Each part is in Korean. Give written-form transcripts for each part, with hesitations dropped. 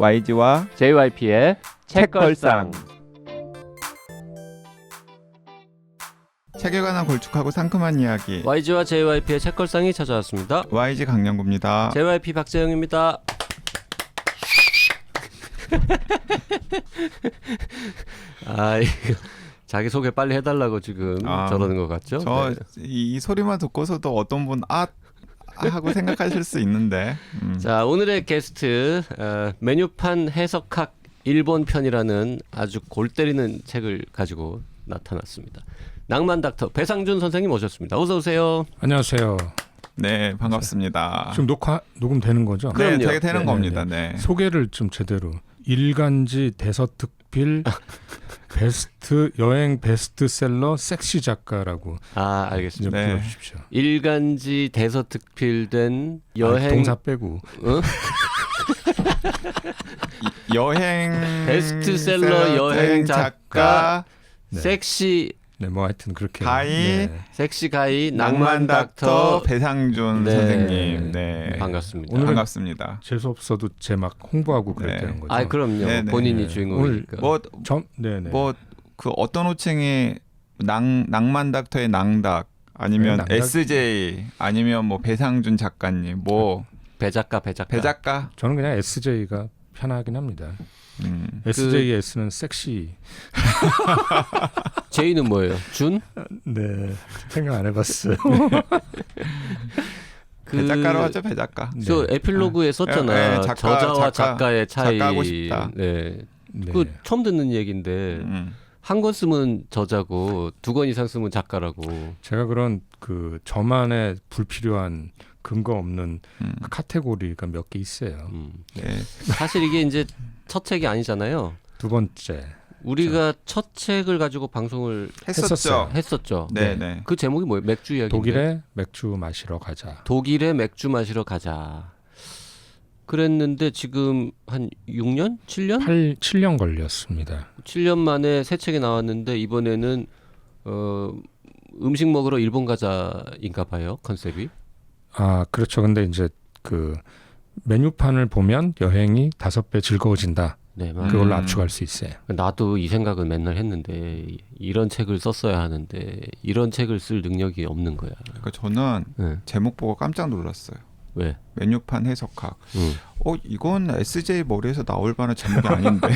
YG와 JYP의 책걸상. 책에 관한 걸쭉하고 상큼한 이야기. YG와 JYP의 책걸상이 찾아왔습니다. YG 강량구입니다. JYP 박재영입니다. 아, 이거 자기 소개 빨리 해달라고 지금 저러는 것 같죠? 저 이 소리만 듣고서도 어떤 분 하고 생각하실 수 있는데. 자, 오늘의 게스트 메뉴판 해석학 일본 편이라는 아주 골 때리는 책을 가지고 나타났습니다. 낭만 닥터 배상준 선생님 오셨습니다. 어서 오세요. 안녕하세요. 네, 반갑습니다. 지금 녹음되는 거죠? 네, 그럼요. 되게 되는 겁니다. 네. 소개를 좀 제대로. 일간지 대서특필 베스트 여행 베스트셀러 섹시 작가라고. 알겠습니다. 좀 네. 불러주십시오. 일간지 대서특필된 여행 동사 빼고. 여행 베스트셀러 여행 작가 네. 섹시 네, 뭐 하여튼 그렇게. 가이 네. 섹시 가이 낭만 닥터 배상준 네. 선생님. 네. 반갑습니다. 오늘은 반갑습니다. 재수 없어도 제 막 홍보하고 그랬다는 거죠. 그럼요. 네네. 본인이 네. 주인공이니까. 네네. 뭐 그 어떤 호칭이 낭만 닥터의 낭닥 아니면 네, 낭닥. SJ 아니면 뭐 배상준 작가님 뭐 배작가. 배작가. 저는 그냥 SJ가 편하긴 합니다. SJ S는 섹시. 제이는 뭐예요? 준? 네, 생각 안 해봤어요. 배작가로 하죠, 배작가. 저 에필로그에 썼잖아. 네, 저자와 작가의 차이. 작가하고 싶다. 네. 네. 그 처음 듣는 얘기인데 한 권 쓰면 저자고 2권 이상 쓰면 작가라고. 제가 그런 그 저만의 불필요한 근거 없는 카테고리가 몇 개 있어요. 네. 사실 이게 이제 첫 책이 아니잖아요. 두 번째 우리가 첫 책을 가지고 방송을 했었죠. 네. 그 제목이 뭐예요? 맥주 이야기인데. 독일에 맥주 마시러 가자. 독일에 맥주 마시러 가자. 그랬는데 지금 한 6년? 7년? 7년 걸렸습니다. 7년 만에 새 책이 나왔는데 이번에는 음식 먹으러 일본 가자인가 봐요. 컨셉이. 그렇죠. 근데 이제 그 메뉴판을 보면 여행이 5배 즐거워진다. 네, 그걸로 압축할 수 있어요. 나도 이 생각은 맨날 했는데 이런 책을 썼어야 하는데 이런 책을 쓸 능력이 없는 거야. 그러니까 저는 제목 보고 깜짝 놀랐어요. 왜? 메뉴판 해석학. 이건 SJ 머리에서 나올 만한 제목이 아닌데.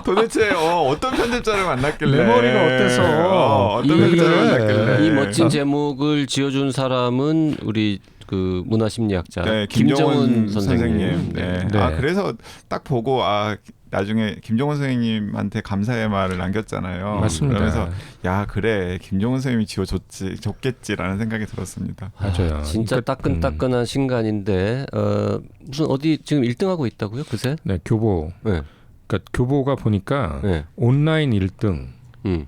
도대체 어떤 편집자를 만났길래? 내 머리가 어때서? 어떤 편집자를 만났길래? 이 멋진 제목을 지어준 사람은 우리 그 문화심리학자 네, 김정은 선생님. 네. 네. 그래서 딱 보고 나중에 김정은 선생님한테 감사의 말을 남겼잖아요. 맞습니다. 그러면서 그래 김정은 선생님이 줬겠지라는 생각이 들었습니다. 맞아요. 진짜 따끈따끈한 신간인데 무슨 어디 지금 1등하고 있다고요? 그새? 네, 교보. 네. 그러니까 교보가 보니까 네. 온라인 1등,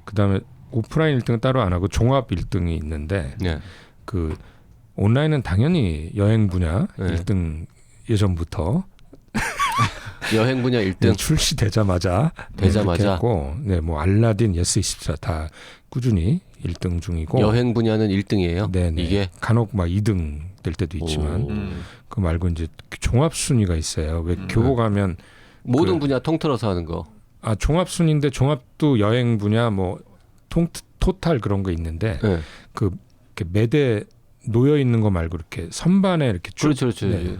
그다음에 오프라인 1등은 따로 안 하고 종합 1등이 있는데 네. 그 온라인은 당연히 여행 분야 1등 예전부터 여행 분야 1등 출시되자마자 했고, 뭐 알라딘, 예스24 다 꾸준히 1등 중이고 여행 분야는 1등이에요. 네네. 이게 간혹 막 2등 될 때도 있지만 그 말고 이제 종합 순위가 있어요. 왜 교보 가면 모든 분야 통틀어서 하는 거. 종합 순위인데 종합도 여행 분야 뭐 토탈 그런 거 있는데 그 이렇게 매대 놓여 있는 거 말고 이렇게 선반에 이렇게 쭉. 그렇죠. 네.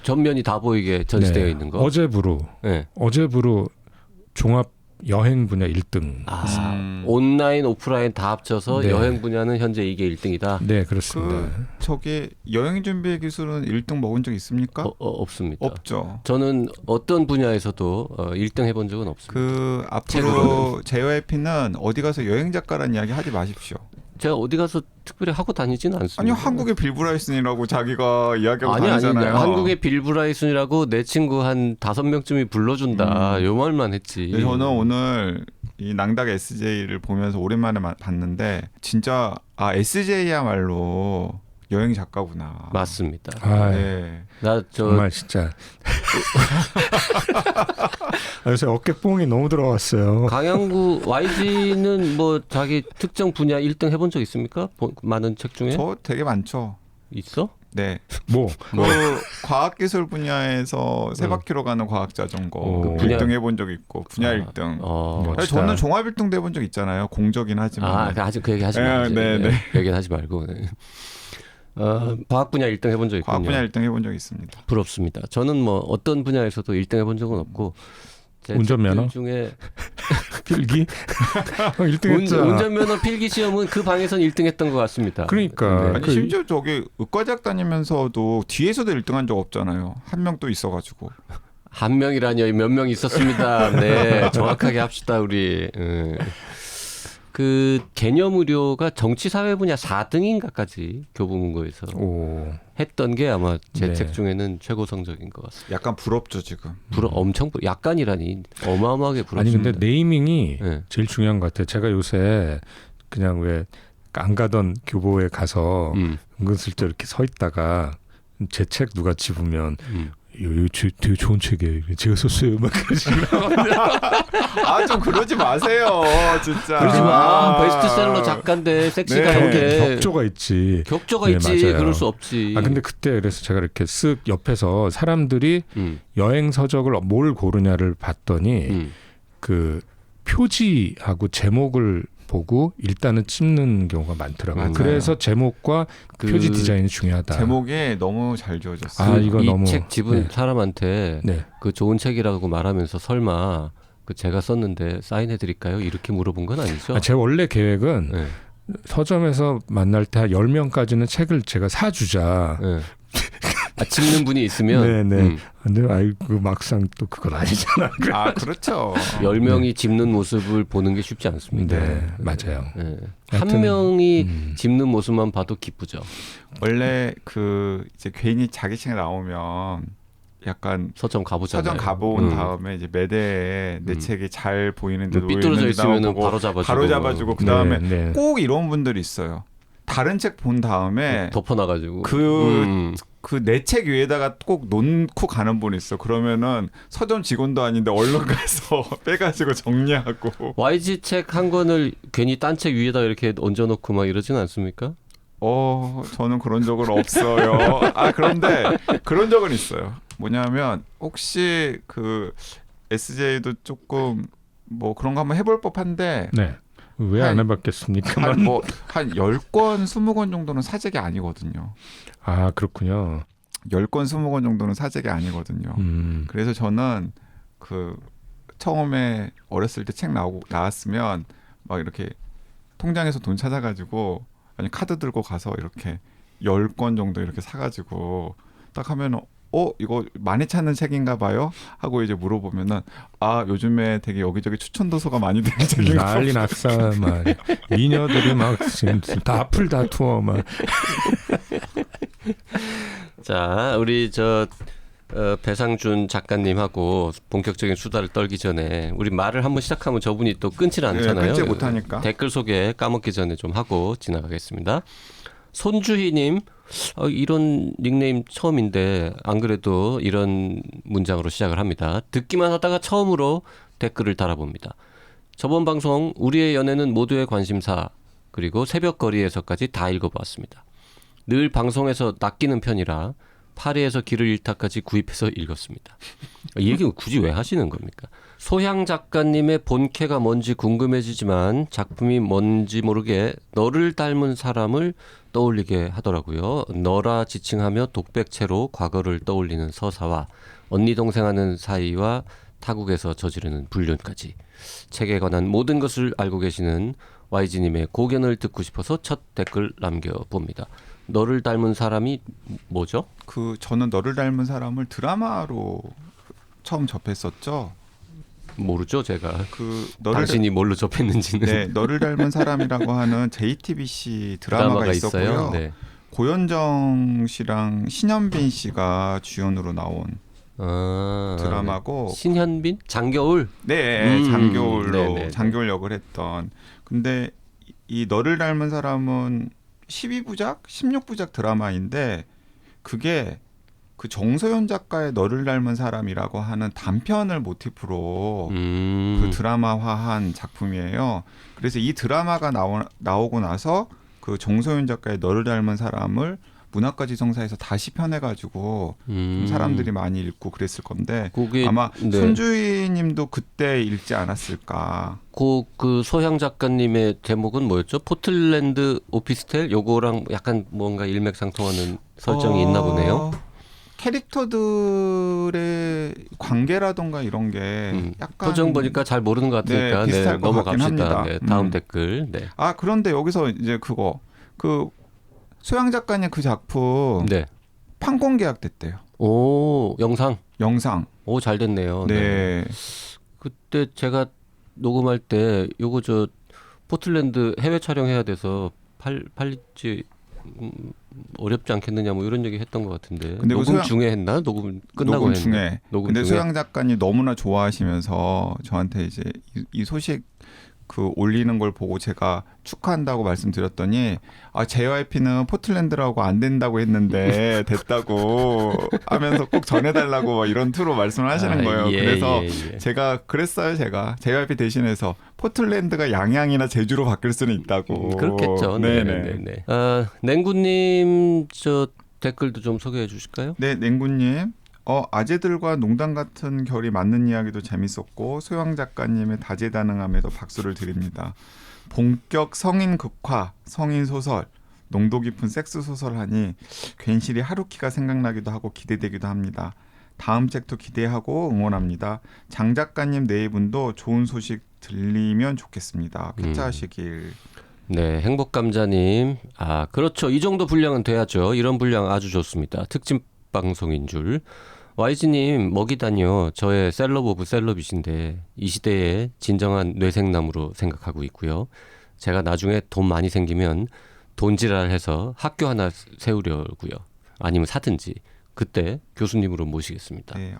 전면이 다 보이게 전시되어 있는 거. 어제부로 종합 여행 분야 1등. 온라인, 오프라인 다 합쳐서 여행 분야는 현재 이게 1등이다. 네, 그렇습니다. 저기 여행 준비 기술은 1등 먹은 적 있습니까? 없습니다. 없죠. 저는 어떤 분야에서도 1등 해본 적은 없습니다. 앞으로 JYP는 어디 가서 여행 작가라는 이야기 하지 마십시오. 제가 어디 가서 특별히 하고 다니지는 않습니다. 아니요, 한국의 빌브라이슨이라고 자기가 이야기하고 다니잖아요. 한국의 빌브라이슨이라고 내 친구 한 5명쯤이 불러준다. 요 말만 했지. 저는 오늘 이 낭닥 SJ를 보면서 오랜만에 봤는데 진짜 SJ야말로 여행 작가구나. 맞습니다. 네. 정말 진짜 요새 어깨뽕이 너무 들어왔어요. 강양구 YG는 뭐 자기 특정 분야 1등 해본 적 있습니까? 많은 책 중에? 저 되게 많죠. 있어? 네. 뭐 그 과학기술 분야에서 세 바퀴로 가는 과학자전거 오. 1등 해본 적 있고 분야 1등. 멋지다. 저는 종합 1등도 해본 적 있잖아요. 공적이긴 하지만. 아직 그 얘기 하지 말고. 네, 네. 그 얘기는 하지 말고. 네. 과학 분야 1등 해본 적 있군요. 과학 분야 1등 해본 적 있습니다. 부럽습니다. 저는 뭐 어떤 분야에서도 1등 해본 적은 없고 제 운전면허? 책들 중에 필기 1등했잖아. 운전면허 필기 시험은 그 방에선 1등했던 것 같습니다. 그러니까 아니, 심지어 저기 의과대학 다니면서도 뒤에서도 1등한 적 없잖아요. 한 명 또 있어가지고. 한 명이라뇨, 몇 명 있었습니다. 네, 정확하게 합시다 우리. 그 개념 의료가 정치 사회 분야 4등인가까지 교보문고에서 오. 했던 게 아마 제 네. 책 중에는 최고 성적인 것 같습니다. 약간 부럽죠 지금. 엄청 약간이라니 어마어마하게 부럽습니다. 아니 근데 네이밍이 네. 제일 중요한 것 같아요. 제가 요새 그냥 왜 안 가던 교보에 가서 은근슬쩍 이렇게 서 있다가 제 책 누가 집으면 이거 되게 좋은 책이에요. 제가 썼어요. 막 아 좀 그러지 마세요, 진짜. 그러지 마. 베스트셀러 작가인데 섹시가 네. 이렇게 격조가 있지. 격조가 네, 있지. 맞아요. 그럴 수 없지. 아 근데 그때 그래서 제가 이렇게 쓱 옆에서 사람들이 여행 서적을 뭘 고르냐를 봤더니 그 표지하고 제목을 보고 일단은 찍는 경우가 많더라고요. 맞아요. 그래서 제목과 그 표지 디자인이 중요하다. 제목이 너무 잘 지어졌어요. 아, 이거 이 너무 책 집은 네. 사람한테 네. 그 좋은 책이라고 말하면서 설마 그 제가 썼는데 사인해 드릴까요? 이렇게 물어본 건 아니죠? 아, 제 원래 계획은 네. 서점에서 만날 때 한 10명까지는 책을 제가 사주자. 네. 집는 분이 있으면 네네. 근데 아이고 막상 또 그건 아니잖아. 아 그렇죠. 10명이 집는 모습을 보는 게 쉽지 않습니다. 네, 맞아요. 네. 한 하여튼, 명이 집는 모습만 봐도 기쁘죠. 원래 그 이제 괜히 자기 책에 나오면 약간 서점 가보잖아요. 서점 가본 다음에 이제 매대에 내 책이 잘 보이는데 삐뚤어져 있으면 바로 잡아주고 그 다음에 네, 네. 꼭 이런 분들이 있어요. 다른 책 본 다음에 덮어놔가지고 그 내 책 위에다가 꼭 놓고 가는 분이 있어. 그러면은 서점 직원도 아닌데 얼른 가서 빼가지고 정리하고. YG 책 한 권을 괜히 딴 책 위에다 이렇게 얹어놓고 막 이러진 않습니까? 저는 그런 적은 없어요. 아 그런데 그런 적은 있어요. 뭐냐면 혹시 그 SJ도 조금 뭐 그런 거 한번 해볼 법한데. 네. 왜 안 해봤겠습니까? 한 10권, 20권 정도는 사재기 아니거든요. 아 그렇군요. 10권, 20권 정도는 사재기 아니거든요. 그래서 저는 그 처음에 어렸을 때 책 나왔으면 막 이렇게 통장에서 돈 찾아가지고 아니 카드 들고 가서 이렇게 10권 정도 이렇게 사가지고 딱 하면 이거 많이 찾는 책인가 봐요? 하고 이제 물어보면은 요즘에 되게 여기저기 추천 도서가 많이 되는 책인가 봐요. 난리 났어. 막 미녀들이 막 지금 다 앞을 다투어 막. 자, 우리 배상준 작가님하고 본격적인 수다를 떨기 전에 우리 말을 한번 시작하면 저분이 또 끊질 않잖아요. 끊지 못하니까. 댓글 소개 까먹기 전에 좀 하고 지나가겠습니다. 손주희님, 이런 닉네임 처음인데 안 그래도 이런 문장으로 시작을 합니다. 듣기만 하다가 처음으로 댓글을 달아봅니다. 저번 방송 우리의 연애는 모두의 관심사 그리고 새벽거리에서까지 다 읽어보았습니다. 늘 방송에서 낚이는 편이라 파리에서 길을 잃다까지 구입해서 읽었습니다. 이 얘기는 굳이 왜 하시는 겁니까? 소향 작가님의 본캐가 뭔지 궁금해지지만 작품이 뭔지 모르게 너를 닮은 사람을 떠올리게 하더라고요. 너라 지칭하며 독백체로 과거를 떠올리는 서사와 언니 동생하는 사이와 타국에서 저지르는 불륜까지 책에 관한 모든 것을 알고 계시는 YG님의 고견을 듣고 싶어서 첫 댓글 남겨봅니다. 너를 닮은 사람이 뭐죠? 저는 너를 닮은 사람을 드라마로 처음 접했었죠. 모르죠, 제가. 너를 당신이 뭘로 접했는지는. 네, 너를 닮은 사람이라고 하는 JTBC 드라마가 있었고요. 있어요. 네. 고현정 씨랑 신현빈 씨가 주연으로 나온 드라마고. 신현빈? 장겨울? 네, 네네. 장겨울 역을 했던. 근데 이 너를 닮은 사람은 12부작, 16부작 드라마인데 그게 그 정서연 작가의 너를 닮은 사람이라고 하는 단편을 모티프로 그 드라마화한 작품이에요. 그래서 이 드라마가 나오고 나서 그 정서연 작가의 너를 닮은 사람을 문학과지정사에서 다시 편해가지고 좀 사람들이 많이 읽고 그랬을 건데 그게, 아마 네. 손주희님도 그때 읽지 않았을까. 그 소향 작가님의 제목은 뭐였죠? 포틀랜드 오피스텔? 요거랑 약간 뭔가 일맥상통하는 설정이 있나 보네요. 캐릭터들의 관계라던가 이런 게 약간 표정 보니까 잘 모르는 것 같으니까 네, 비슷할 것 같긴 넘어갑시다. 합니다. 네, 다음 댓글. 네. 아 그런데 여기서 이제 그 소양 작가님 그 작품 네. 판권 계약됐대요. 오, 영상. 오 잘 됐네요. 네. 그때 제가 녹음할 때 요거 저 포틀랜드 해외 촬영해야 돼서 팔릴지 어렵지 않겠느냐 뭐 이런 얘기 했던 것 같은데. 근데 녹음 중에 했나? 녹음 끝나고 녹음 했나? 중에. 녹음 근데 중에. 소양 작가님 너무나 좋아하시면서 저한테 이제 이 소식 그 올리는 걸 보고 제가 축하한다고 말씀드렸더니 JYP는 포틀랜드라고 안 된다고 했는데 됐다고 하면서 꼭 전해달라고 이런 투로 말씀을 하시는 거예요. 그래서 제가 그랬어요. 제가 JYP 대신해서 포틀랜드가 양양이나 제주로 바뀔 수는 있다고. 그렇겠죠. 네네네. 냉구님 저 댓글도 좀 소개해 주실까요? 네, 냉구님. 아재들과 농담 같은 결이 맞는 이야기도 재밌었고 소영 작가님의 다재다능함에도 박수를 드립니다. 본격 성인 극화, 성인 소설, 농도 깊은 섹스 소설 하니 괜시리 하루키가 생각나기도 하고 기대되기도 합니다. 다음 책도 기대하고 응원합니다. 장 작가님 네이분도 좋은 소식 들리면 좋겠습니다. 쾌차하시길. 네, 행복감자님. 그렇죠. 이 정도 분량은 돼야죠. 이런 분량 아주 좋습니다. 특집 방송인 줄. YG님 먹이다니요. 저의 셀럽 오브 셀럽이신데 이 시대의 진정한 뇌생남으로 생각하고 있고요. 제가 나중에 돈 많이 생기면 돈지랄해서 학교 하나 세우려고요. 아니면 사든지 그때 교수님으로 모시겠습니다. 네,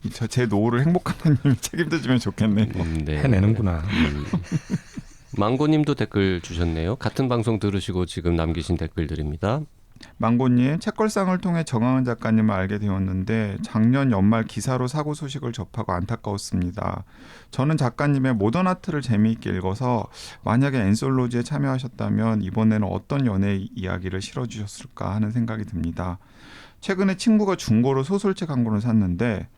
진짜 제 노후를 행복한님이 책임져 주면 좋겠네요. 네. 해내는구나. 망고님도 댓글 주셨네요. 같은 방송 들으시고 지금 남기신 댓글들입니다. 망고님, 책걸상을 통해 정하은 작가님을 알게 되었는데 작년 연말 기사로 사고 소식을 접하고 안타까웠습니다. 저는 작가님의 모던 아트를 재미있게 읽어서 만약에 앤솔로지에 참여하셨다면 이번에는 어떤 연애 이야기를 실어주셨을까 하는 생각이 듭니다. 최근에 친구가 중고로 소설책 한 권을 샀는데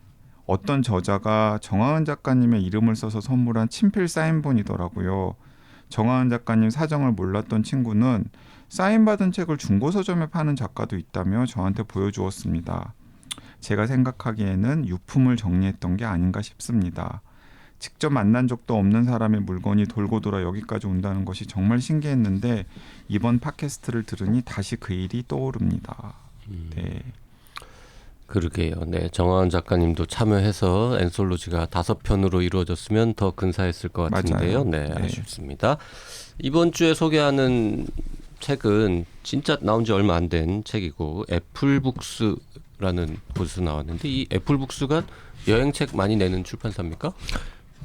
어떤 저자가 정하은 작가님의 이름을 써서 선물한 친필 사인본이더라고요. 정하은 작가님 사정을 몰랐던 친구는 사인받은 책을 중고 서점에 파는 작가도 있다며 저한테 보여주었습니다. 제가 생각하기에는 유품을 정리했던 게 아닌가 싶습니다. 직접 만난 적도 없는 사람의 물건이 돌고 돌아 여기까지 온다는 것이 정말 신기했는데 이번 팟캐스트를 들으니 다시 그 일이 떠오릅니다. 네. 그러게요. 네, 정하은 작가님도 참여해서 앤솔로지가 5편으로 이루어졌으면 더 근사했을 것 같은데요. 네, 아쉽습니다. 이번 주에 소개하는 책은 진짜 나온 지 얼마 안 된 책이고 애플북스라는 곳에서 나왔는데 이 애플북스가 여행책 많이 내는 출판사입니까?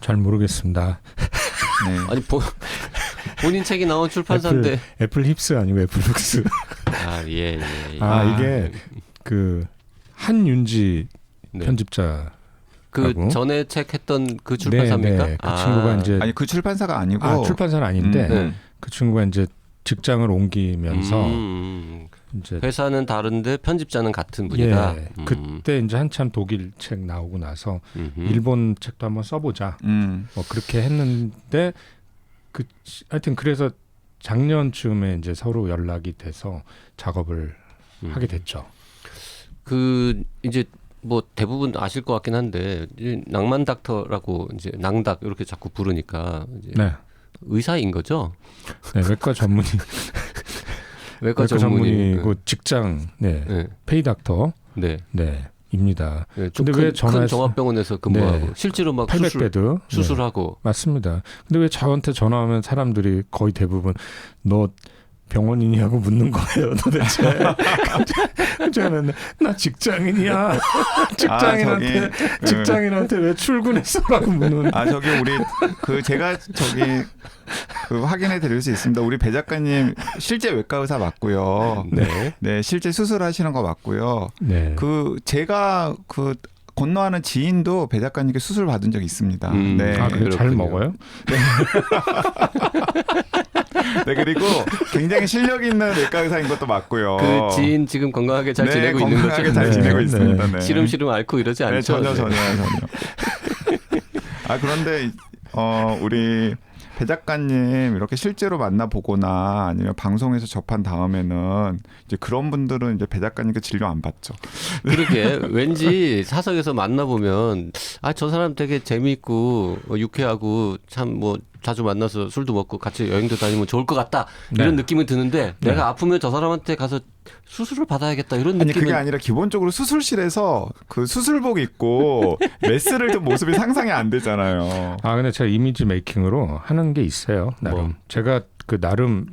잘 모르겠습니다. 네. 아니 본인 책이 나온 출판사인데 애플 힙스 아니고 애플북스. 예. 이게 그 한윤지 편집자. 그 전에 책 했던 그 출판사입니까? 네. 그 친구가 이제 그 출판사가 아니고 출판사는 아닌데 그 친구가 이제 직장을 옮기면서 이제 회사는 다른데 편집자는 같은 분이다. 그때 이제 한참 독일 책 나오고 나서 일본 책도 한번 써보자. 뭐 그렇게 했는데 하여튼 그래서 작년쯤에 이제 서로 연락이 돼서 작업을 하게 됐죠. 이제 뭐 대부분 아실 것 같긴 한데 낭만 닥터라고 이제 낭닥 이렇게 자꾸 부르니까 이제 의사인 거죠? 네, 외과 전문의. 외과 전문의고 직장, 페이 닥터. 입니다. 근데 왜 큰 종합병원에서 근무하고 실제로 막 800베드 수술하고. 맞습니다. 근데 왜 저한테 전화하면 사람들이 거의 대부분 너 병원이냐고 묻는 거예요, 도대체. 저는 나 직장인이야. 직장인한테 왜 출근했어라고 묻는. 우리 제가 확인해 드릴 수 있습니다. 우리 배 작가님 실제 외과 의사 맞고요. 네, 실제 수술하시는 거 맞고요. 제가 건너하는 지인도 배 작가님께 수술 받은 적이 있습니다. 네. 아, 그래 잘 그렇군요. 먹어요? 네, 그리고 굉장히 실력 있는 내과 의사인 것도 맞고요. 그 지인 지금 건강하게 잘 지내고 있는 거죠? 건강하게 잘 네, 지내고 네. 있습니다. 네. 시름시름 앓고 이러지 않죠? 네, 전혀. 네. 아, 그런데 우리 배 작가님 이렇게 실제로 만나보거나 아니면 방송에서 접한 다음에는 이제 그런 분들은 이제 배 작가님께 진료 안 받죠. 그렇게 왠지 사석에서 만나보면 아, 저 사람 되게 재미있고 유쾌하고 참 뭐 자주 만나서 술도 먹고 같이 여행도 다니면 좋을 것 같다 이런 네. 느낌이 드는데 네. 내가 아프면 저 사람한테 가서 수술을 받아야겠다 이런 아니 느낌은 그게 아니라 기본적으로 수술실에서 그 수술복 입고 메스를 든 모습이 상상이 안 되잖아요. 아 근데 제가 이미지 메이킹으로 하는 게 있어요. 나름 뭐? 제가 그 나름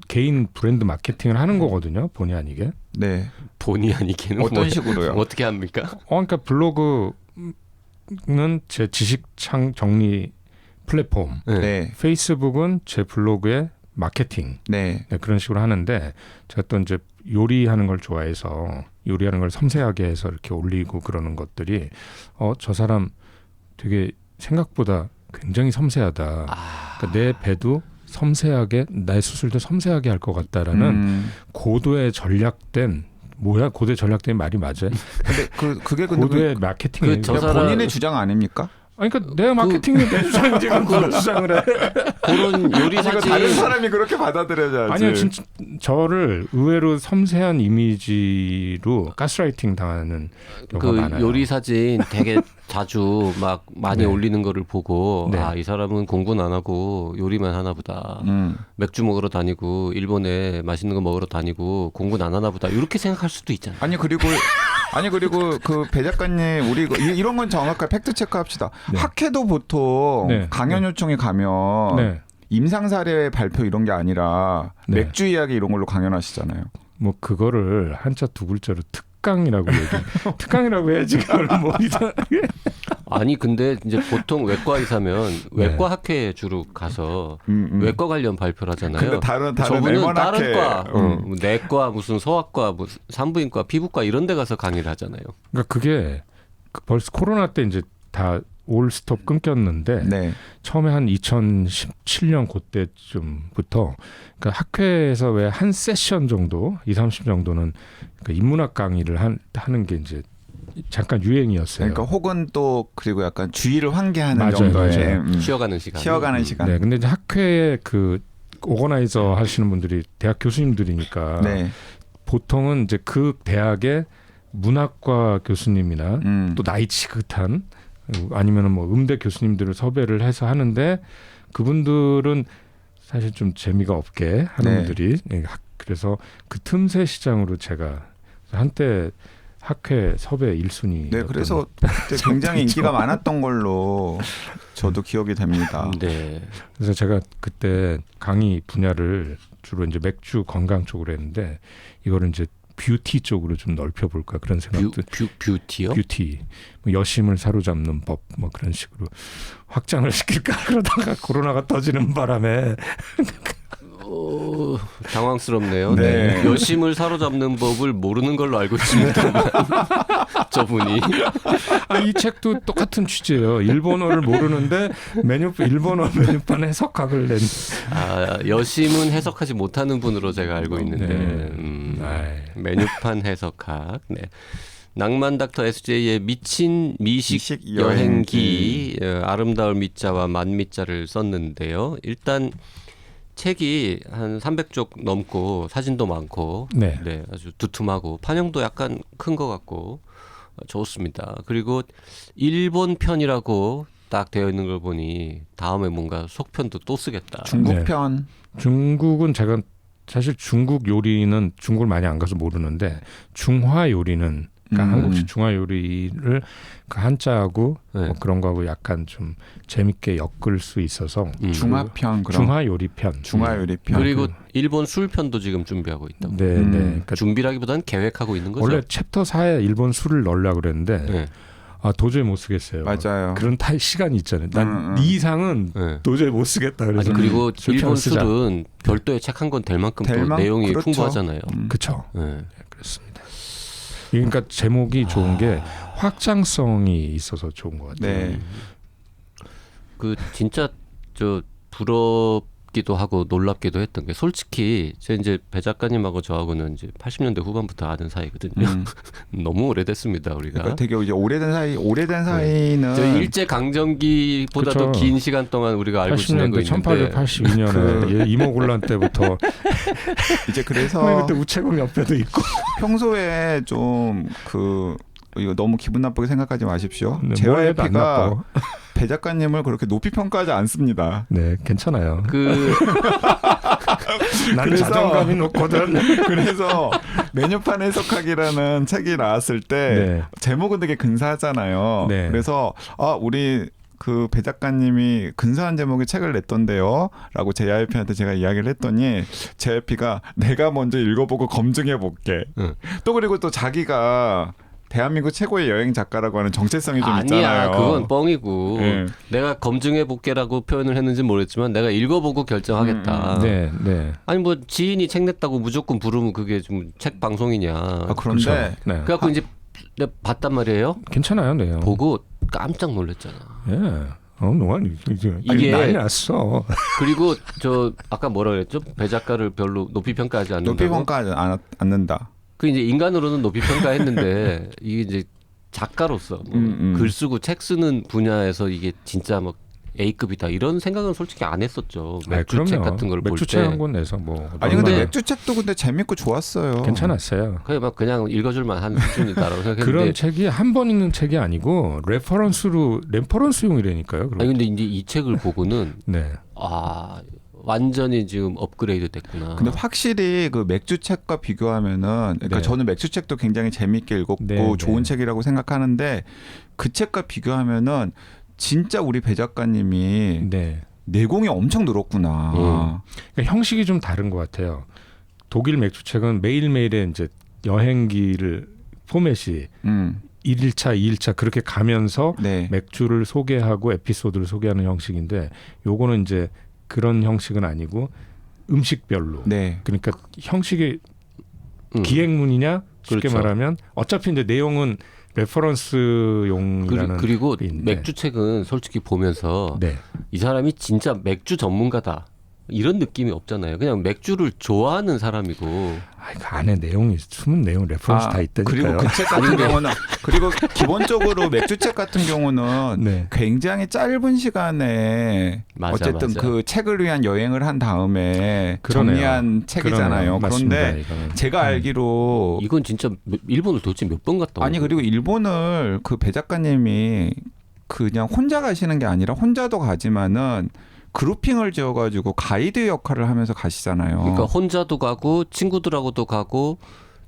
개인 브랜드 마케팅을 하는 거거든요. 본의 아니게. 네. 본의 아니게는 어떤 뭐, 식으로요? 어떻게 합니까? 그러니까 블로그는 제 지식창 정리 플랫폼, 네. 페이스북은 제 블로그의 마케팅. 네. 네, 그런 식으로 하는데 제가 또 이제 요리하는 걸 좋아해서 요리하는 걸 섬세하게 해서 이렇게 올리고 그러는 것들이 저 사람 되게 생각보다 굉장히 섬세하다. 그러니까 내 배도 섬세하게 나의 수술도 섬세하게 할 것 같다라는 고도의 전략된 고도의 전략된 말이 맞아요. 근데 그게 근데 고도의 마케팅이 저 사람- 본인의 주장 아닙니까? 아니 그러니까 내가 마케팅에 내 주장이지 그걸 주장을 해. 그런 요리 이거 사진 다른 사람이 그렇게 받아들여야지. 아니요, 진짜 저를 의외로 섬세한 이미지로 가스라이팅 당하는 경우가 그 많아요. 요리 사진 되게 자주 막 많이 네. 올리는 거를 보고 네. 아, 이 사람은 공부는 안 하고 요리만 하나 보다. 맥주 먹으러 다니고 일본에 맛있는 거 먹으러 다니고 공부는 안 하나 보다. 이렇게 생각할 수도 있잖아요. 아니 그리고 그 배 작가님 우리 이런 건 정확하게 팩트 체크합시다. 네. 학회도 보통 네. 강연 요청이 가면 네, 임상 사례 발표 이런 게 아니라 네. 맥주 이야기 이런 걸로 강연하시잖아요. 뭐 그거를 한자 두 글자로 특강이라고 특강이라고 해야지 그걸 뭐 이상하게. 아니 근데 이제 보통 외과 의사면 외과 학회에 주로 가서 외과 관련 발표를 하잖아요. 근데 다른 저분은 M1 다른 학회, 과, 뭐 내과, 무슨 소아과, 뭐 산부인과, 피부과 이런 데 가서 강의를 하잖아요. 그러니까 그게 벌써 코로나 때 이제 다 올 스톱 끊겼는데 네. 처음에 한 2017년 그때쯤부터 그러니까 학회에서 왜 한 세션 정도 2-30 정도는 그 인문학 강의를 하는 게 이제 잠깐 유행이었어요. 그러니까 혹은 또 그리고 약간 주의를 환기하는 맞아요, 정도의 맞아요. 쉬어가는 시간. 쉬어가는 시간. 네, 근데 이제 학회에 그 오거나이저 하시는 분들이 대학 교수님들이니까 네. 보통은 이제 그 대학의 문학과 교수님이나 음. 또 나이 지긋한 아니면은 뭐 음대 교수님들을 섭외를 해서 하는데 그분들은 사실 좀 재미가 없게 하는 네. 분들이 그래서 그 틈새 시장으로 제가 한때 학회 섭외 1순위. 네, 그래서 그때 굉장히 인기가 많았던 걸로 저도 기억이 됩니다. 네. 그래서 제가 그때 강의 분야를 주로 이제 맥주 건강 쪽으로 했는데 이거를 이제 뷰티 쪽으로 좀 넓혀볼까 그런 생각도. 뷰티요? 뷰티, 뭐 여심을 사로잡는 법, 뭐 그런 식으로 확장을 시킬까 그러다가 코로나가 터지는 바람에 당황스럽네요. 네. 네. 여심을 사로잡는 법을 모르는 걸로 알고 있습니다. 저분이. 이 책도 똑같은 취지예요. 일본어를 모르는데 일본어 메뉴판 해석학을 낸. 아, 여심은 해석하지 못하는 분으로 제가 알고 있는데 네. 메뉴판 해석학. 네. 낭만 닥터 SJ의 미친 미식 미식 여행기 아름다울 미자와 만미자를 썼는데요. 일단 책이 한 300쪽 넘고 사진도 많고 네. 네, 아주 두툼하고 판형도 약간 큰 것 같고 좋습니다. 그리고 일본 편이라고 딱 되어 있는 걸 보니 다음에 뭔가 속편도 또 쓰겠다. 중국 편. 중국은 제가 사실 중국 요리는 중국을 많이 안 가서 모르는데 중화 요리는 그러니까 한국식 중화 요리를 그 한자하고 네. 뭐 그런 거하고 약간 좀 재밌게 엮을 수 있어서 중화편 그럼. 중화 요리편. 중화 요리편. 그리고 일본 술편도 지금 준비하고 있다고. 네, 네. 그러니까 준비라기보다는 계획하고 있는 거죠. 원래 챕터 4에 일본 술을 넣으려고 그랬는데 네. 도저히 못 쓰겠어요. 맞아요. 그런 시간이 있잖아요. 난 이 이상은 네. 도저히 못 쓰겠다. 그래서 아니 그리고 술편을 일본 쓰자. 술은 별도의 책 한 권 될 만큼 또 내용이 그렇죠. 풍부하잖아요. 그렇죠. 네. 그렇습니다. 그러니까 제목이 좋은 게 확장성이 있어서 좋은 것 같아요. 네. 그 진짜 저 부럽기도 하고 놀랍기도 했던 게 솔직히 제 이제 배 작가님하고 저하고는 이제 80년대 후반부터 아는 사이거든요. 너무 오래됐습니다 우리가. 그러니까 되게 이제 오래된 사이는 저 일제 강점기보다도 그쵸. 긴 시간 동안 우리가 알고 지내고 80년대 있는데 1882년에 이모군란 때부터 이제 그래서 그때 우체국 옆에도 있고 평소에 좀 이거 너무 기분 나쁘게 생각하지 마십시오. 네, 뭘 해도 안 JYP가 나빠. 배 작가님을 그렇게 높이 평가하지 않습니다. 네, 괜찮아요. 그 난 그래서- 자존감이 높거든. 그래서 메뉴판 해석하기라는 책이 나왔을 때 네. 제목은 되게 근사하잖아요. 네. 그래서 우리 그 배 작가님이 근사한 제목의 책을 냈던데요 라고 JYP한테 제가 이야기를 했더니 JYP가 내가 먼저 읽어보고 검증해 볼게. 응. 또 그리고 또 자기가 대한민국 최고의 여행 작가라고 하는 정체성이 좀 아니야 있잖아요. 그건 뻥이고 예. 내가 검증해 볼게라고 표현을 했는지 모르겠지만 내가 읽어보고 결정하겠다. 네, 네. 아니 뭐 지인이 책 냈다고 무조건 부르면 그게 좀 책 방송이냐. 그런데 그렇죠. 네. 그래갖고 이제 내가 봤단 말이에요. 괜찮아요, 네. 보고 깜짝 놀랐잖아. 예. 농안 이제 이게- 난리 났어. 그리고 저 아까 뭐라 그랬죠? 배 작가를 별로 높이 평가하지 않는다고. 높이 평가하지 않는다. 그 이제 인간으로는 높이 평가했는데 이게 이제 작가로서 뭐 글 쓰고 책 쓰는 분야에서 이게 진짜 뭐 A급이다 이런 생각은 솔직히 안 했었죠. 맥주책 같은 걸 볼 맥주책 때. 한 권 내서 뭐 아니 근데 얼마나- 맥주책도 근데 재밌고 좋았어요. 괜찮았어요. 그냥 막 그냥 읽어줄만 한 수준이다라고 생각했는데. 그런 책이 한 번 읽는 책이 아니고 레퍼런스용이라니까요. 아니 근데 이제 이 책을 보고는 네. 아 완전히 지금 업그레이드 됐구나. 근데 확실히 그 맥주책과 비교하면은 그러니까 네. 저는 맥주책도 굉장히 재밌게 읽었고 네, 좋은 네. 책이라고 생각하는데 그 책과 비교하면은 진짜 우리 배 작가님이 네. 내공이 엄청 늘었구나. 그러니까 형식이 좀 다른 것 같아요. 독일 맥주책은 매일매일의 이제 여행기를 포맷이 음. 1일차, 2일차 그렇게 가면서 네. 맥주를 소개하고 에피소드를 소개하는 형식인데 요거는 이제 그런 형식은 아니고 음식별로. 네. 그러니까 형식이 음. 기획문이냐 쉽게 그렇죠. 말하면 어차피 이제 내용은 레퍼런스용이라는 그리고 게 있는데. 맥주책은 솔직히 보면서 네. 이 사람이 진짜 맥주 전문가다 이런 느낌이 없잖아요. 그냥 맥주를 좋아하는 사람이고. 그 안에 내용이 숨은 내용 레퍼런스 다 있다니까요. 그리고 그 책 같은 경우는 그리고 기본적으로 맥주책 같은 경우는 네. 굉장히 짧은 시간에 맞아, 어쨌든 맞아. 그 책을 위한 여행을 한 다음에 그러네요. 정리한 책이잖아요. 그러네요. 맞습니다, 그런데 이거는. 제가 알기로 이건 진짜 일본을 도대체 몇 번 갔다 온 아니 거예요? 그리고 일본을 그 배 작가님이 그냥 혼자 가시는 게 아니라 혼자도 가지만은 그룹핑을 지어가지고 가이드 역할을 하면서 가시잖아요. 그러니까 혼자도 가고 친구들하고도 가고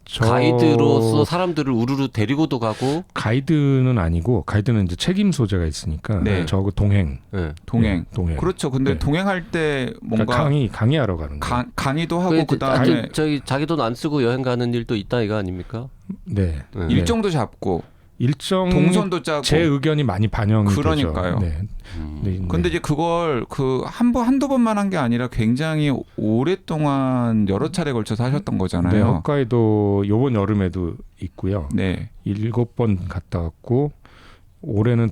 저 가이드로서 사람들을 우르르 데리고도 가고. 가이드는 아니고 가이드는 이제 책임 소재가 있으니까 네. 저하고 동행. 네. 동행. 동행. 그렇죠. 근데 네. 동행할 때 뭔가 그러니까 강의하러 가는 거. 강의도 하고 그 그다음에 저기 자기 돈 안 쓰고 여행 가는 일도 있다 이거 아닙니까? 네. 네. 일정도 잡고 일정 동선도 짜고. 제 의견이 많이 반영이 그러니까요. 되죠. 네. 네. 근데 이제 그걸 그 한두 번만 한 게 아니라 굉장히 오랫동안 여러 차례 걸쳐서 하셨던 네, 거잖아요. 홋카이도 요번 여름에도 있고요. 네. 7번 갔다 왔고 올해는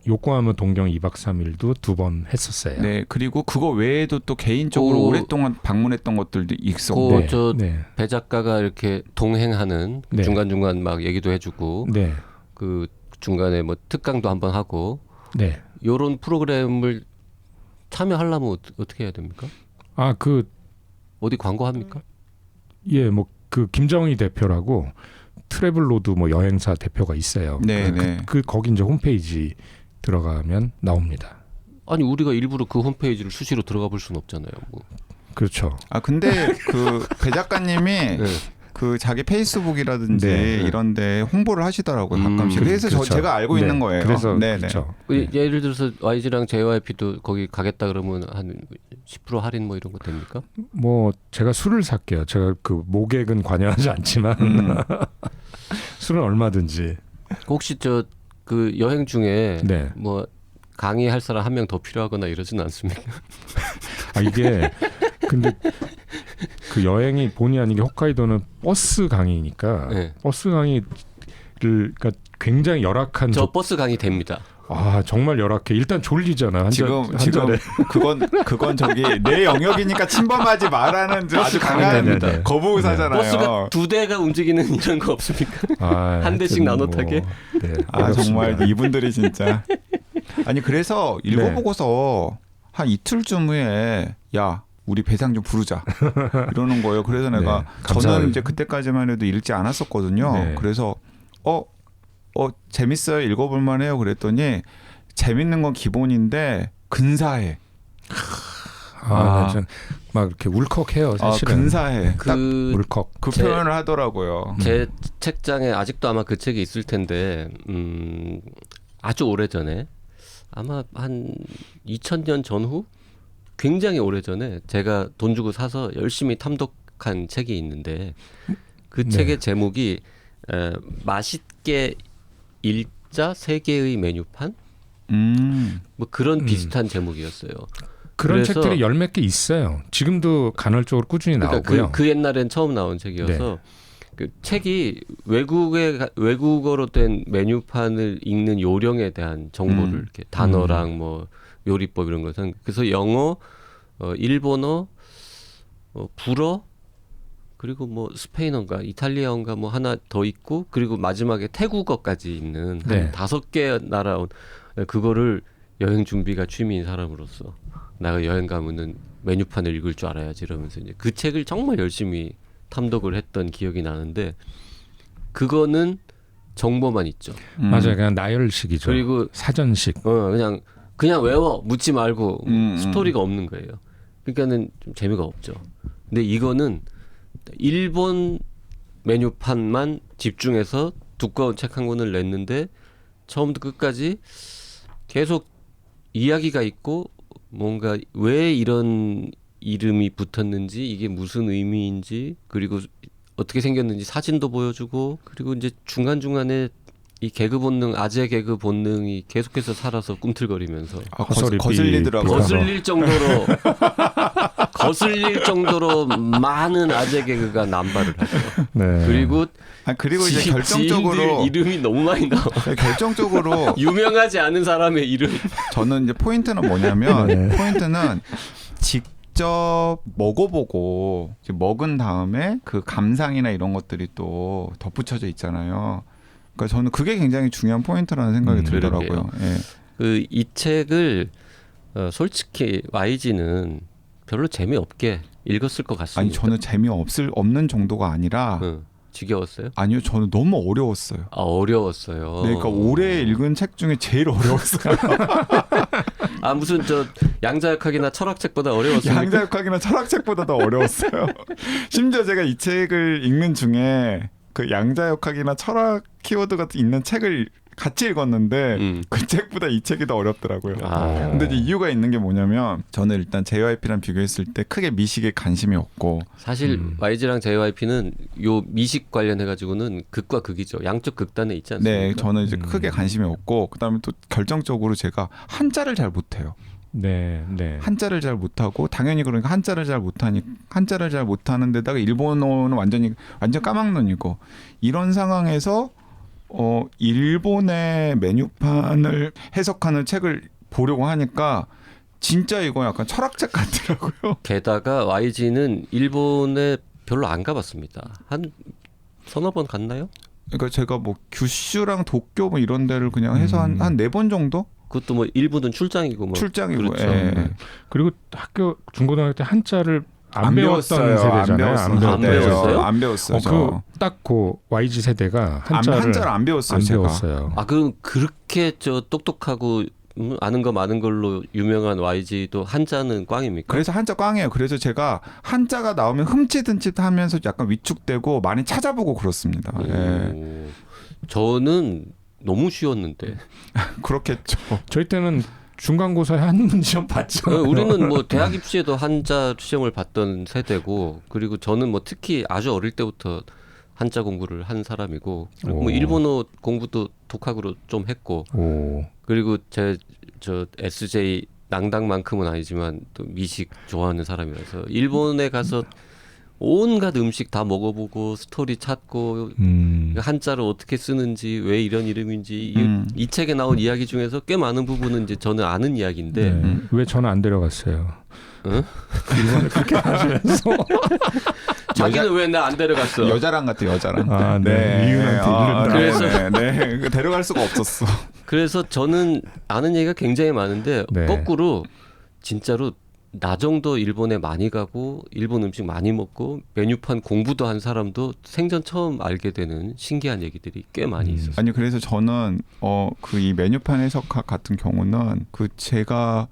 요코하마 동경 2박 3일도 2번 했었어요. 네. 그리고 그거 외에도 또 개인적으로 오. 오랫동안 방문했던 것들도 있었고. 그 저 네. 배 작가가 이렇게 동행하는 네. 중간중간 막 얘기도 해주고 네. 그 중간에 뭐 특강도 한번 하고 네. 요런 프로그램을 참여하려면 어떻게 해야 됩니까? 어디 광고합니까? 예, 뭐 그 김정희 대표라고 트래블로드 뭐 여행사 대표가 있어요. 네, 그, 네. 거기 이제 홈페이지 들어가면 나옵니다. 아니 우리가 일부러 그 홈페이지를 수시로 들어가 볼 수는 없잖아요. 뭐. 그렇죠. 근데 그 배 작가님이 네. 그 자기 페이스북이라든지 네. 이런데 홍보를 하시더라고요. 가끔씩. 그래서 그렇죠. 제가 알고 네, 있는 거예요. 그래서 네, 그렇죠. 그 예를 들어서 YG랑 JYP도 거기 가겠다 그러면 한 10% 할인 뭐 이런 거 됩니까? 뭐 제가 술을 살게요. 제가 그 모객은 관여하지 않지만 술은 얼마든지. 혹시 저 그 여행 중에 네. 뭐 강의할 사람 한 명 더 필요하거나 이러지는 않습니까? 이게 근데 그 여행이 본의 아니게 홋카이도는 버스 강이니까 네. 버스 강이를 그러니까 굉장히 열악한 저 버스 강이 됩니다. 아 정말 열악해. 일단 졸리잖아. 지금 그건 저기 내 영역이니까 침범하지 말라는 아주 강한 네네네. 거부 의사잖아요. 버스가 2대가 움직이는 이런 거 없습니까? 한 대씩 나눠 타게? 네, 아 정말 어렵습니다. 이분들이 진짜 아니 그래서 읽어보고서 한 이틀쯤 후에 야 우리 배상 좀 부르자 이러는 거예요. 그래서 내가 저는 감사하게. 이제 그때까지만 해도 읽지 않았었거든요. 네. 그래서 재밌어요. 읽어볼 만해요. 그랬더니 재밌는 건 기본인데 근사해. 막 이렇게 울컥해요. 사실은. 근사해. 딱 그 울컥. 그 표현을 하더라고요. 제 책장에 아직도 아마 그 책이 있을 텐데 아주 오래전에 아마 한 2000년 전후 굉장히 오래전에 제가 돈 주고 사서 열심히 탐독한 책이 있는데 그 네. 책의 제목이 맛있게 읽자 세계의 메뉴판 뭐 그런 비슷한 제목이었어요. 그런 그래서- 책들이 열 몇 개 있어요. 지금도 간헐적으로 꾸준히 그러니까 나오고요. 그 옛날엔 처음 나온 책이어서 그 책이 외국어로 된 메뉴판을 읽는 요령에 대한 정보를 이렇게 단어랑 뭐 요리법 이런 것은 그래서 영어, 일본어, 불어 그리고 뭐 스페인어인가 이탈리아어인가 뭐 하나 더 있고 그리고 마지막에 태국어까지 있는 네. 한 5개 나라 그거를 여행 준비가 취미인 사람으로서 내가 여행 가면은 메뉴판을 읽을 줄 알아야지 이러면서 이제 그 책을 정말 열심히 탐독을 했던 기억이 나는데 그거는 정보만 있죠. 맞아요. 그냥 나열식이죠. 그리고 사전식. 그냥 외워 묻지 말고 음. 스토리가 없는 거예요. 그러니까는 좀 재미가 없죠. 근데 이거는 일본 메뉴판만 집중해서 두꺼운 책 한 권을 냈는데 처음부터 끝까지 계속 이야기가 있고 뭔가 왜 이런 이름이 붙었는지 이게 무슨 의미인지 그리고 어떻게 생겼는지 사진도 보여주고 그리고 이제 중간중간에 이 개그 본능 아재 개그 본능이 계속해서 살아서 꿈틀거리면서 헛소리 거슬리더라고요. 거슬릴 정도로 많은 아재 개그가 남발을 하죠. 네. 그리고 그리고 이제 결정적으로 지인들 이름이 너무 많이 나와. 결정적으로 유명하지 않은 사람의 이름. 저는 이제 포인트는 뭐냐면 네. 포인트는 직접 먹어보고 이제 먹은 다음에 그 감상이나 이런 것들이 또 덧붙여져 있잖아요. 그러니까 저는 그게 굉장히 중요한 포인트라는 생각이 들더라고요. 예. 이 책을 솔직히 YG는 별로 재미없게 읽었을 것 같습니다. 아니 저는 재미없는 정도가 아니라 지겨웠어요? 아니요 저는 너무 어려웠어요. 아 어려웠어요. 네, 그러니까 올해 읽은 책 중에 제일 어려웠어요. 아 무슨 저 양자역학이나 철학책보다 어려웠습니까? 양자역학이나 철학책보다 더 어려웠어요. 심지어 제가 이 책을 읽는 중에 그 양자역학이나 철학 키워드가 있는 책을 같이 읽었는데 그 책보다 이 책이 더 어렵더라고요. 근데 이제 이유가 있는 게 뭐냐면 저는 일단 JYP랑 비교했을 때 크게 미식에 관심이 없고 사실 YG랑 JYP는 요 미식 관련해 가지고는 극과 극이죠. 양쪽 극단에 있지 않습니까? 네, 저는 이제 크게 관심이 없고 그다음에 또 결정적으로 제가 한자를 잘 못해요. 네. 한자를 잘 못하고 당연히 그러니까 한자를 잘 못하는 데다가 일본어는 완전 까막눈이고 이런 상황에서 일본의 메뉴판을 해석하는 책을 보려고 하니까 진짜 이거 약간 철학책 같더라고요. 게다가 YG는 일본에 별로 안 가봤습니다. 한 서너 번 갔나요? 그러니까 제가 뭐 규슈랑 도쿄 뭐 이런 데를 그냥 해서 한 4번 정도 그것도 뭐 일부는 출장이고 뭐 출장이고 그렇죠. 예. 그리고 학교 중고등학교 때 한자를 안 배웠던 배웠어요. 세대잖아요. 안 배웠어요? 안 배웠어요. 딱 그 YG 세대가 한자를 안 배웠어요. 제가. 배웠어요. 아 그럼 그렇게 저 똑똑하고 아는 거 많은 걸로 유명한 YG도 한자는 꽝입니까? 그래서 한자 꽝이에요. 그래서 제가 한자가 나오면 흠칫흠칫 하면서 약간 위축되고 많이 찾아보고 그렇습니다. 예. 저는 너무 쉬웠는데. 그렇겠죠. 저희 때는 중간고사에 한문 시험 봤죠. 우리는 뭐 대학 입시에도 한자 시험을 봤던 세대고 그리고 저는 뭐 특히 아주 어릴 때부터 한자 공부를 한 사람이고 그리고 뭐 일본어 공부도 독학으로 좀 했고 그리고 저 SJ 낭당만큼은 아니지만 또 미식 좋아하는 사람이라서 일본에 가서 온갖 음식 다 먹어보고 스토리 찾고 한자를 어떻게 쓰는지 왜 이런 이름인지 이 책에 나온 이야기 중에서 꽤 많은 부분은 이제 저는 아는 이야기인데 네. 왜 저는 안 데려갔어요? 응? 일본을 그렇게 하시면서 자기는 왜 나 안 데려갔어? 여자랑 같아 여자랑. 아, 네. 이윤한테 이른다. 그래서- 네. 데려갈 수가 없었어. 그래서 저는 아는 얘기가 굉장히 많은데 네. 거꾸로 진짜로 나 정도 일본에 많이 가고 일본 음식 많이 먹고 메뉴판 공부도 한 사람도 생전 처음 알게 되는 신기한 얘기들이 꽤 많이 있었어요. 아니 그래서 저는 그 이 메뉴판 해석학 같은 경우는 그 제가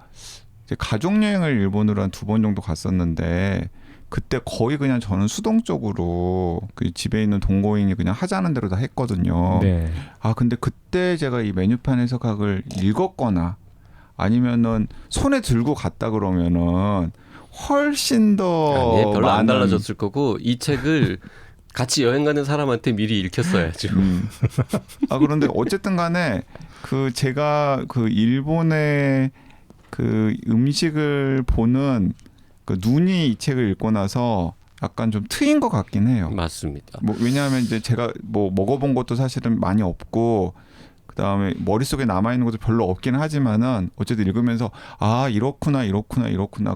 이제 가족 여행을 일본으로 한 2번 정도 갔었는데 그때 거의 그냥 저는 수동적으로 그 집에 있는 동거인이 그냥 하자는 대로 다 했거든요. 네. 아 근데 그때 제가 이 메뉴판 해석학을 읽었거나 아니면은 손에 들고 갔다 그러면은 훨씬 더 아니, 별로 안 많은 달라졌을 거고 이 책을 같이 여행 가는 사람한테 미리 읽혔어야죠. 아 그런데 어쨌든 간에 그 제가 그 일본의 그 음식을 보는 그 눈이 이 책을 읽고 나서 약간 좀 트인 것 같긴 해요. 맞습니다. 뭐 왜냐하면 이제 제가 뭐 먹어본 것도 사실은 많이 없고 그다음에 머릿속에 남아 있는 것도 별로 없긴 하지만은 어쨌든 읽으면서 아 이렇구나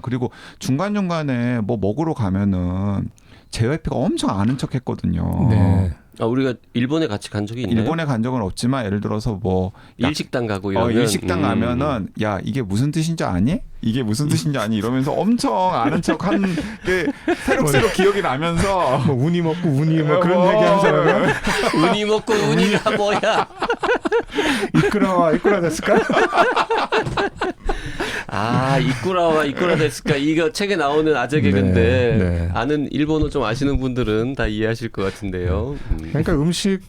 그리고 중간 중간에 뭐 먹으러 가면은 JYP가 엄청 아는 척했거든요. 네. 아, 우리가 일본에 같이 간 적이 있나요? 일본에 간 적은 없지만 예를 들어서 뭐 일식당 가고 이러면 일식당 가면은 야 이게 무슨 뜻인지 아니? 이게 무슨 뜻인지 아니? 이러면서 엄청 아는 척한 게 새록새록 기억이 나면서 뭐 우니 먹고 우니 뭐 그런 얘기하는 사람은 우니 먹고 우니가 뭐야? 이끌어와 됐을까? 아 이꾸라와 이꾸라 데스까 이거 책에 나오는 아재 개그인데 네, 네. 아는 일본어 좀 아시는 분들은 다 이해하실 것 같은데요. 그러니까 음식만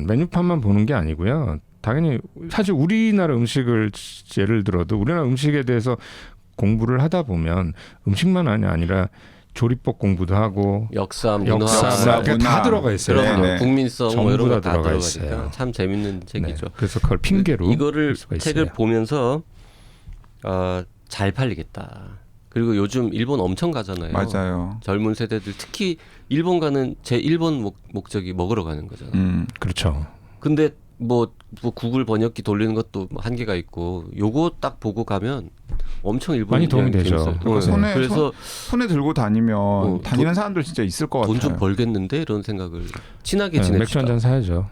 메뉴판만 보는 게 아니고요. 당연히 사실 우리나라 음식을 예를 들어도 우리나라 음식에 대해서 공부를 하다 보면 음식만 아니라 조리법 공부도 하고 역사, 문화, 역사, 그러니까 다 문화. 들어가 있어요. 그런 네, 네. 국민성 뭐 전부 이런 다 거 다 들어가 들어가니까 있어요. 참 재밌는 책이죠. 네. 그래서 그걸 핑계로 이거를 볼 수가 책을 있어요. 보면서 잘 팔리겠다. 그리고 요즘 일본 엄청 가잖아요. 맞아요. 젊은 세대들 특히 일본 가는 제 1번 목적이 먹으러 가는 거잖아요. 그렇죠. 근데 뭐 구글 번역기 돌리는 것도 한계가 있고 요거 딱 보고 가면 엄청 일본 많이 도움이 여행 되죠. 재밌어요. 그러니까 그래서 손에 들고 다니면 다니는 사람들 진짜 있을 것 같아요. 돈 좀 벌겠는데 이런 생각을 친하게 네, 지냅시다. 맥주 한 잔 사야죠.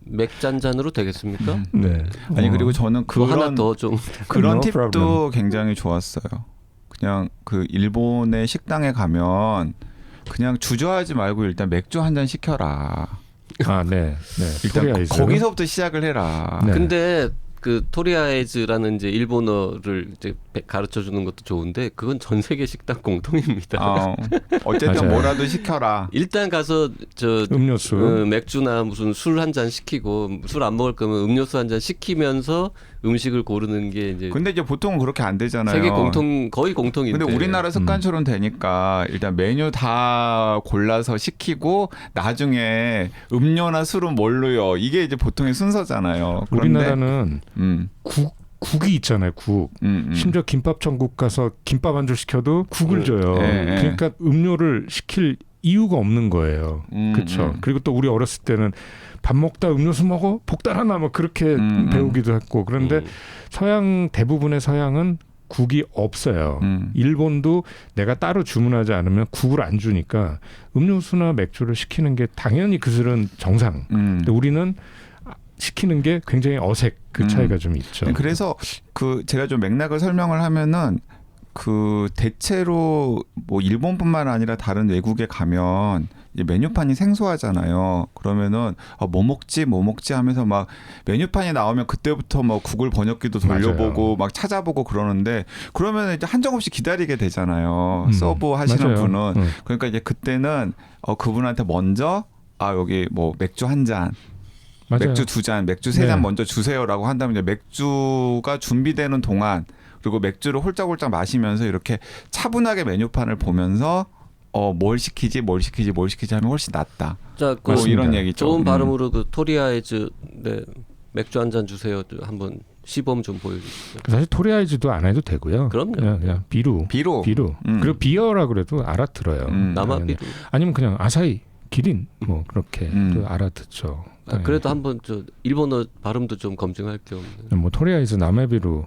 맥잔잔으로 되겠습니까? 네. 아니 그리고 저는 그거 그런 하나 더 좀 그런 No 팁도 problem. 굉장히 좋았어요. 그냥 그 일본의 식당에 가면 그냥 주저하지 말고 일단 맥주 한 잔 시켜라. 아, 네. 네. 일단 토리아이즈. 거기서부터 시작을 해라. 네. 근데 그 토리아에즈라는 이제 일본어를 이제 가르쳐 주는 것도 좋은데 그건 전 세계 식당 공통입니다. 어쨌든 맞아요. 뭐라도 시켜라. 일단 가서 저 음료수. 맥주나 무슨 술 한 잔 시키고 술 안 먹을 거면 음료수 한 잔 시키면서 음식을 고르는 게 이제 근데 이제 보통은 그렇게 안 되잖아요. 세계 거의 공통인데. 근데 우리나라 습관처럼 되니까 일단 메뉴 다 골라서 시키고 나중에 음료나 술은 뭘로요? 이게 이제 보통의 순서잖아요. 그런데 우리나라는 국이 있잖아요. 국. 심지어 김밥 천국 가서 김밥 한 줄 시켜도 국을 줘요. 네. 그러니까 음료를 시킬 이유가 없는 거예요. 그렇죠. 그리고 또 우리 어렸을 때는 밥 먹다 음료수 먹어 복달 하나 뭐 그렇게 배우기도 했고 그런데 서양 대부분의 서양은 국이 없어요. 일본도 내가 따로 주문하지 않으면 국을 안 주니까 음료수나 맥주를 시키는 게 당연히 그들은 정상. 근데 우리는 시키는 게 굉장히 어색 그 차이가 좀 있죠. 그래서 그 제가 좀 맥락을 설명을 하면은 그 대체로 뭐 일본뿐만 아니라 다른 외국에 가면 이제 메뉴판이 생소하잖아요. 그러면은 뭐 먹지 하면서 막 메뉴판이 나오면 그때부터 뭐 구글 번역기도 돌려보고 맞아요. 막 찾아보고 그러는데 그러면 이제 한정없이 기다리게 되잖아요. 서브 하시는 맞아요. 분은 그러니까 이제 그때는 그분한테 먼저 여기 뭐 맥주 한 잔. 맞아요. 맥주 2잔, 맥주 3잔 네. 먼저 주세요라고 한다면 이제 맥주가 준비되는 동안 그리고 맥주를 홀짝홀짝 마시면서 이렇게 차분하게 메뉴판을 보면서 뭘 시키지 하면 훨씬 낫다. 자, 뭐 이런 얘기죠. 좋은 발음으로 그 토리아에즈 네, 맥주 한 잔 주세요. 한번 시범 좀 보여주시죠. 사실 토리아이즈도 안 해도 되고요. 그럼요. 그냥 비루. 그리고 비어라 그래도 알아들어요. 남아비루. 아니면 그냥 아사히, 기린 뭐 그렇게 또 알아듣죠. 그래도 한번 저 일본어 발음도 좀 검증할 겸. 뭐 토리아이즈, 남해비루.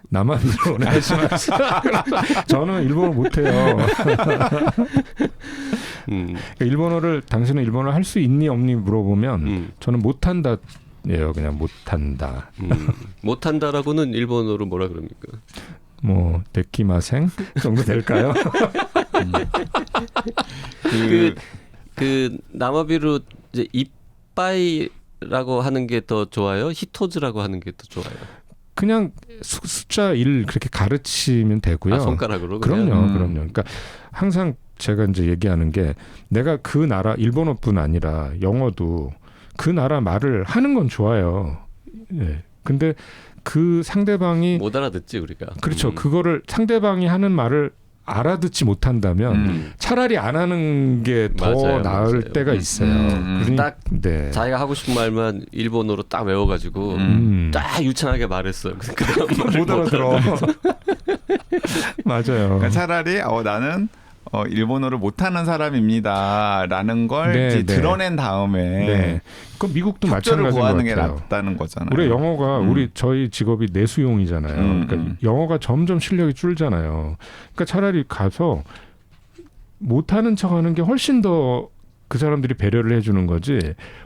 남아비루 저는 일본어 못해요. 그러니까 일본어를 당신은 일본어 할 수 있니 없니 물어보면 저는 못한다. 예요, 그냥 못한다. 못한다라고는 일본어로 뭐라 그럽니까? 뭐 데키마생 정도 될까요? 그 남아비루 이제 이빠이라고 하는 게 더 좋아요? 히토즈라고 하는 게 더 좋아요? 그냥 숫자 1 그렇게 가르치면 되고요. 손가락으로? 그럼요. 그러니까 항상 제가 이제 얘기하는 게 내가 그 나라 일본어뿐 아니라 영어도 그 나라 말을 하는 건 좋아요. 예. 근데 그 상대방이 못 알아듣지 우리가. 그렇죠. 그거를 상대방이 하는 말을 알아듣지 못한다면 차라리 안 하는 게 더 나을 때가 있어요. 딱 자기가 하고 싶은 말만 일본어로 딱 외워가지고 딱 유창하게 말했어요. 못 알아들어. 맞아요. 그러니까 차라리 나는 일본어를 못하는 사람입니다라는 걸 이제 드러낸 다음에 그건 미국도 협조를 마찬가지인 구하는 것 게 같아요. 낫다는 거잖아요. 우리 영어가 저희 직업이 내수용이잖아요. 그러니까 영어가 점점 실력이 줄잖아요. 그러니까 차라리 가서 못하는 척하는 게 훨씬 더 그 사람들이 배려를 해주는 거지.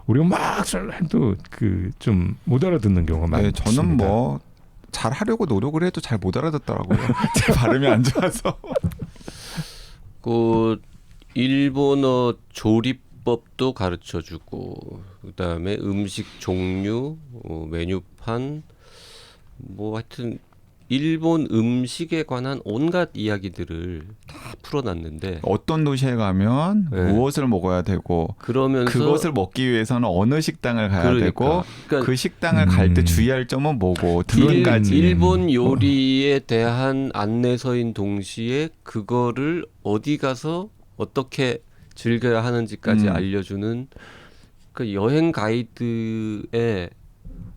우리가 막 해도 그 좀 못 알아듣는 경우가 많습니다. 저는 뭐 잘 하려고 노력을 해도 잘 못 알아듣더라고요. 제 발음이 안 좋아서. 그 일본어 조리법도 가르쳐주고 그다음에 음식 종류, 메뉴판, 뭐 하여튼 일본 음식에 관한 온갖 이야기들을 다 풀어놨는데 어떤 도시에 가면 무엇을 먹어야 되고 그러면서 그것을 먹기 위해서는 어느 식당을 가야 되고 그러니까 그 식당을 갈 때 주의할 점은 뭐고 등까지 일본 요리에 대한 안내서인 동시에 그거를 어디 가서 어떻게 즐겨야 하는지까지 알려주는 그 여행 가이드의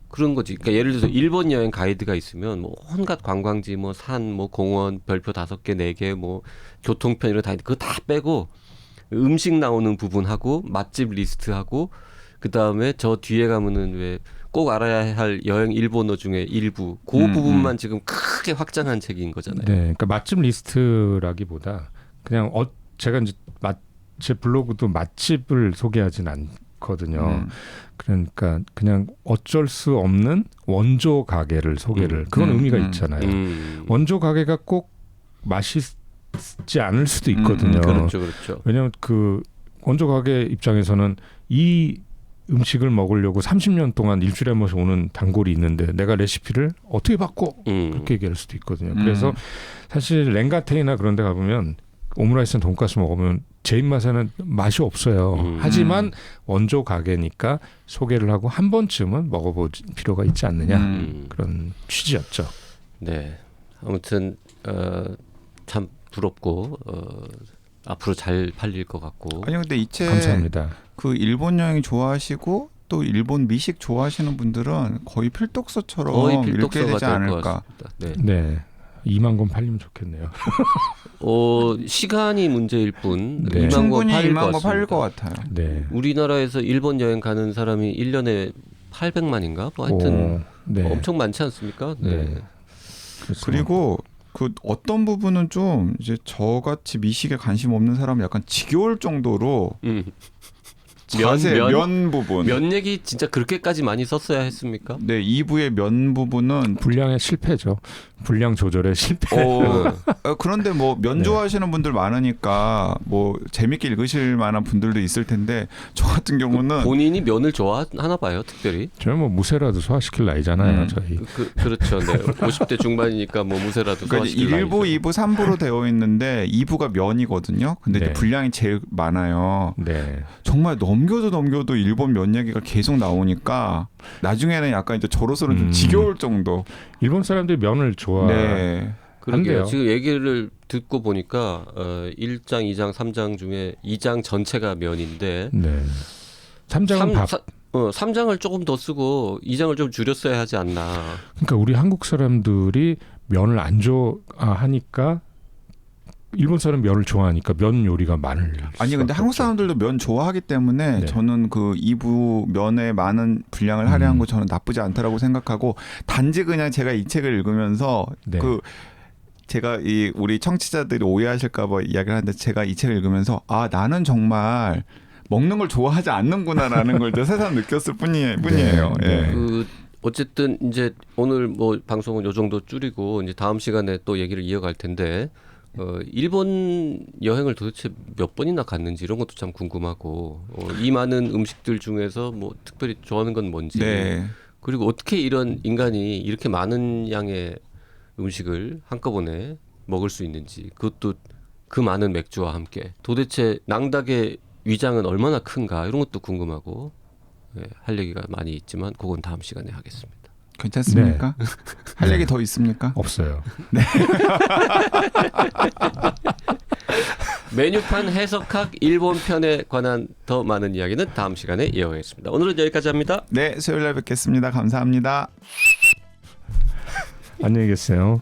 그런 거지. 그러니까 예를 들어서 일본 여행 가이드가 있으면 뭐 온갖 관광지, 뭐 산, 뭐 공원, 별표 5개, 4개, 뭐 교통편 이런 다 그거 다 빼고 음식 나오는 부분하고 맛집 리스트하고 그 다음에 저 뒤에 가면은 왜 꼭 알아야 할 여행 일본어 중에 일부 그 부분만 지금 크게 확장한 책인 거잖아요. 네, 그러니까 맛집 리스트라기보다 그냥 제가 이제 제 블로그도 맛집을 소개하진 않거든요. 그러니까 그냥 어쩔 수 없는 원조 가게를 소개를 그런 의미가 있잖아요. 원조 가게가 꼭 맛있지 않을 수도 있거든요. 그렇죠. 왜냐하면 그 원조 가게 입장에서는 이 음식을 먹으려고 30년 동안 일주일에 한 번씩 오는 단골이 있는데 내가 레시피를 어떻게 바꿔? 그렇게 얘기할 수도 있거든요. 그래서 사실 렌가테이나 그런 데 가보면 오므라이스나 돈가스 먹으면 제 입맛에는 맛이 없어요. 하지만 원조 가게니까 소개를 하고 한 번쯤은 먹어볼 필요가 있지 않느냐 그런 취지였죠. 네, 아무튼 참 부럽고 앞으로 잘 팔릴 것 같고. 아니 근데 이 책 감사합니다. 그 일본 여행 좋아하시고 또 일본 미식 좋아하시는 분들은 거의 필독서처럼 읽게 되지 않을까. 네. 2만 권 팔리면 좋겠네요. 시간이 문제일 뿐 2만 권 충분히 팔릴 2만 권 팔릴 것 같아요. 네. 우리나라에서 일본 여행 가는 사람이 1년에 800만인가? 뭐 하여튼 엄청 많지 않습니까? 네. 그리고 그 어떤 부분은 좀 이제 저같이 미식에 관심 없는 사람은 약간 지겨울 정도로 면 부분. 면 얘기 진짜 그렇게까지 많이 썼어야 했습니까? 네, 2부의 면 부분은 분량의 실패죠. 분량 조절의 실패. 그런데 뭐 면 좋아하시는 분들 많으니까 뭐 재밌게 읽으실 만한 분들도 있을 텐데 저 같은 경우는 본인이 면을 좋아하나 봐요, 특별히. 저는 뭐 무쇠라도 소화시킬 나이잖아요, 저희. 그렇죠. 네. 50대 중반이니까 뭐 무쇠라도 소화시킬 나이. 1부, 2부, 3부로 되어 있는데 2부가 면이거든요. 근데 이제 분량이 제일 많아요. 네. 정말 넘겨도 일본 면 얘기가 계속 나오니까 나중에는 약간 이제 저로서는 좀 지겨울 정도. 일본 사람들이 면을 좋아한대요. 그러게요. 지금 얘기를 듣고 보니까 1장, 2장, 3장 중에 2장 전체가 면인데 3장은 밥. 3장을 조금 더 쓰고 2장을 좀 줄였어야 하지 않나. 그러니까 우리 한국 사람들이 면을 안 좋아하니까 일본 사람 면을 좋아하니까 면 요리가 많을 아니 근데 한국 사람들도 면 좋아하기 때문에 네. 저는 그 2부 면에 많은 분량을 할애한 거 저는 나쁘지 않다라고 생각하고 단지 그냥 제가 이 책을 읽으면서 네. 그 제가 이 우리 청취자들이 오해하실까봐 이야기를 하는데 제가 이 책을 읽으면서 아 나는 정말 먹는 걸 좋아하지 않는구나라는 걸 새삼 느꼈을 뿐이에요. 네. 예. 그 어쨌든 이제 오늘 뭐 방송은 요 정도 줄이고 이제 다음 시간에 또 얘기를 이어갈 텐데 일본 여행을 도대체 몇 번이나 갔는지 이런 것도 참 궁금하고 이 많은 음식들 중에서 뭐 특별히 좋아하는 건 뭔지 네. 그리고 어떻게 이런 인간이 이렇게 많은 양의 음식을 한꺼번에 먹을 수 있는지 그것도 그 많은 맥주와 함께 도대체 낭닭의 위장은 얼마나 큰가 이런 것도 궁금하고 할 얘기가 많이 있지만 그건 다음 시간에 하겠습니다. 괜찮습니까? 할 얘기 더 있습니까? 없어요. 메뉴판 해석학 일본 편에 관한 더 많은 이야기는 다음 시간에 이어가겠습니다. 오늘은 여기까지 합니다. 네, 수요일 날 뵙겠습니다. 감사합니다. 안녕히 계세요.